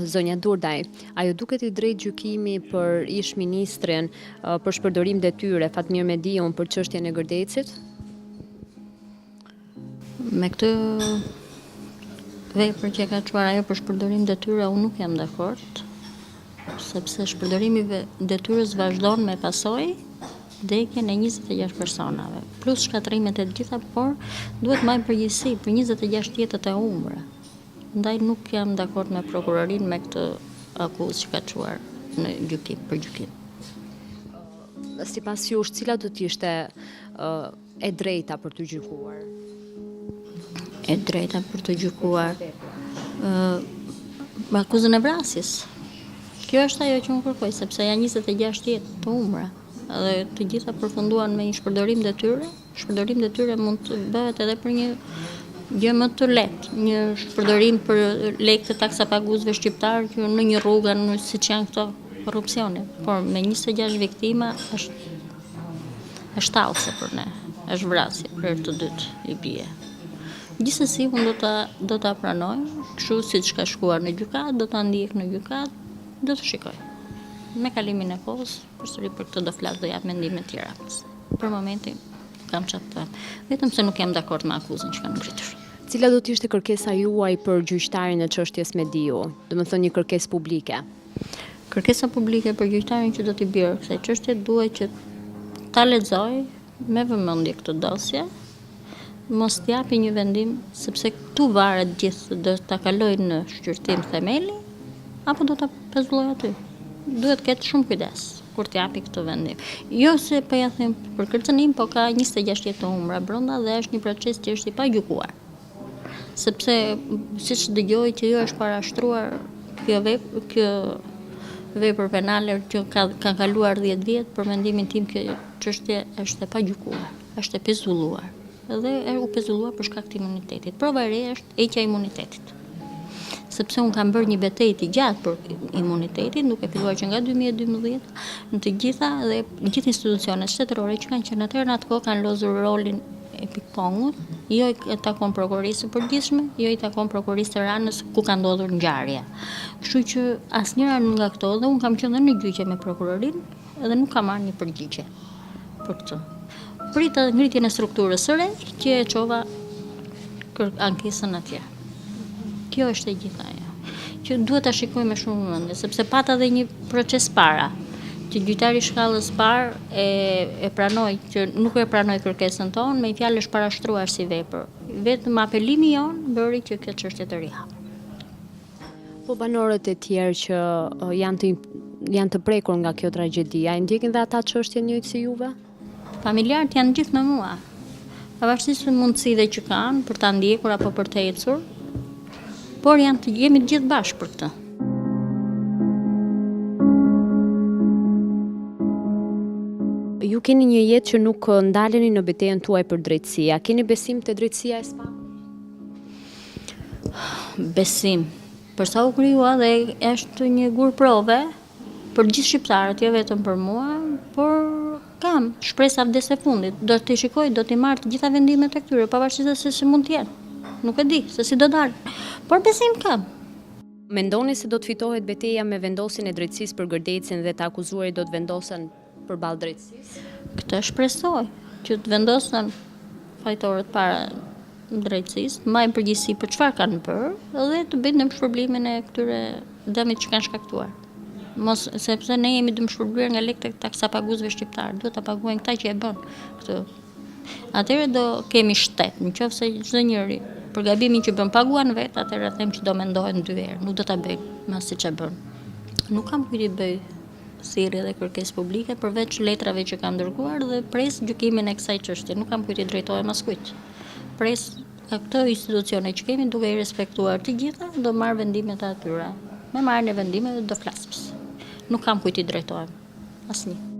Zonja Durdaj, a ju duket I drejtë gjykimi për ish ministrin për shpërdorim detyre Fatmir Mediun për çështjen e Gërdecit? Me këtë vepër që ka çuar ajo për shpërdorim detyre, unë nuk jam dakord, sepse shpërdorimi detyrës vazhdon me pasojë vdekjen e 26 personave, plus shkatrimet e gjitha, por duhet marrë përgjegjësi për 26 jetët e humbura. Ndaj nuk jam dakord me prokurorin me këtë akuzë që ka çuar në gjykim për gjykim. Sipas jush, cila do të ishte e drejta për të gjykuar? E drejta për të gjykuar me akuzën e vrasjes. Kjo është ajo që unë kërkoj, sepse janë 26 jetë të humbura. Dhe të gjitha përfunduan me një shpërdorim detyre. Shpërdorim detyre mund të bëhet edhe për një gjë më të lehtë, një shpërdorim për lekë të taksa paguesve shqiptar që në një rrugë siç janë këto korrupsione. Por me 26 viktima është tallse për ne, është vrasje për të dytë I bie. Gjithsesi unë do ta pranoj, kështu siç ka shkuar në gjykat, do ta ndjek në gjykat, do të shikoj. Me kalimin e kohës, përsëri për këtë do flas, do jap mendime të tjera. Për momentin kam çfarë të them. Vetëm se nuk jam dakord me akuzën që kanë ngritur. Cila do të ishte kërkesa juaj për gjyqtarin e çështjes Mediu? Domethënë një kërkesë publike. Kërkesa publike për gjyqtarin që do t'i bjerë kësaj çështje duhet që ta lexoj me vëmendje këtë dosje, mos t'japi një vendim, sepse këtu varet gjithë, do ta kaloj në shqyrtim themeli apo do ta pezulloj aty. Duhet ketë shumë kujdes kur t'japi këtë vendim. Jo se po ja them për kërcënim, po ka 26 jetë të humbura brenda dhe është një proces që është I pagjykuar. Sepse siç dëgjoj që jo është parashtruar kjo vepër penale që ka kaluar 10 vjet, për mendimin tim kjo çështje është e pagjykuar, është e pezulluar. Dhe u pezulluar për shkak të imunitetit. Prova e re është heqja e imunitetit. Sepse unë kam bërë një betejë të gjatë për imunitetin, duke filluar që nga 2012 në të gjitha dhe gjithë institucionet shtetërore që kanë qenë atëherë në atë kohë kanë lozur rolin e pikpongut, jo I takon prokurorisë së përgjithshme, jo I takon prokurorisë së Ranës ku ka ndodhur ngjarje. Kështu që asnjëra nga këto dhe unë kam qenë në gjyqje me prokurorin dhe nuk kam marrë një përgjigje për këtë. Prita ngritjen e strukturës së re që e çova ankesën atje. Kjo është e gjitha ajo, që duhet ta shikoj me shumë vëmendje, sepse pata dhe një proces para, që gjyqtari shkallës parë e pranoi që nuk e pranoi kërkesën tonë, me fjalë është parashtruar si vepër. Vetëm apelimi jon bëri që kjo çështje të rihapet. Po banorët e tjerë që janë të prekur nga kjo tragjedia, I ndjekin dhe ata çështjen njëjtë si juve? Familjarët janë gjithë me mua. Pavarësisht mundësive që kanë për ta ndjekur apo për të ecur, por jemi të gjithë bashkë për këtë. Ju keni një jetë që nuk ndaleni në betejën tuaj për drejtësi. A keni besim te drejtësia e spakut? Besim. Për sa u krijua dhe është një gur prove për gjithë shqiptarët, jo vetëm për mua, por kam shpresa vdes e fundit. Do t'i shikoj, do t'i marr të gjitha vendimet e këtyre, pavarësisht se si mund të jenë. Nuk e di se si do dalë, por besim kam. Mendoni se do të fitohet betejë me vendosjen e drejtësisë për Gërdecin dhe të akuzuarit do të vendosen përballë drejtësisë? Këtë shpresoj, që të vendosen fajtorët para drejtësisë, marrin përgjegjësi për çfarë kanë bërë dhe të bëjnë shpërblimin e këtyre dëmit që kanë shkaktuar. Mos sepse ne jemi dëmshpërbyer nga lekët e taksapaguesve shqiptar, duhet ta paguajnë këta që e bën këtë. Atëherë do kemi shtet, nëse çdo njeri për gabimin që bën paguan vet, atëherë them që do mendohen 2 herë, nuk do ta bëjnë më siç e bën. Nuk kam kujt I bëj thirrje dhe kërkesë publike përveç letrave që kam dërguar dhe pres gjykimin e kësaj çështje, nuk kam kujt I drejtohem askujt. Pres këto institucione që kemi duke I respektuar të gjitha, do marr vendimet e atyre. Me marrjen e vendimeve do flas. Nuk kam kujt I drejtohem. Asnjë.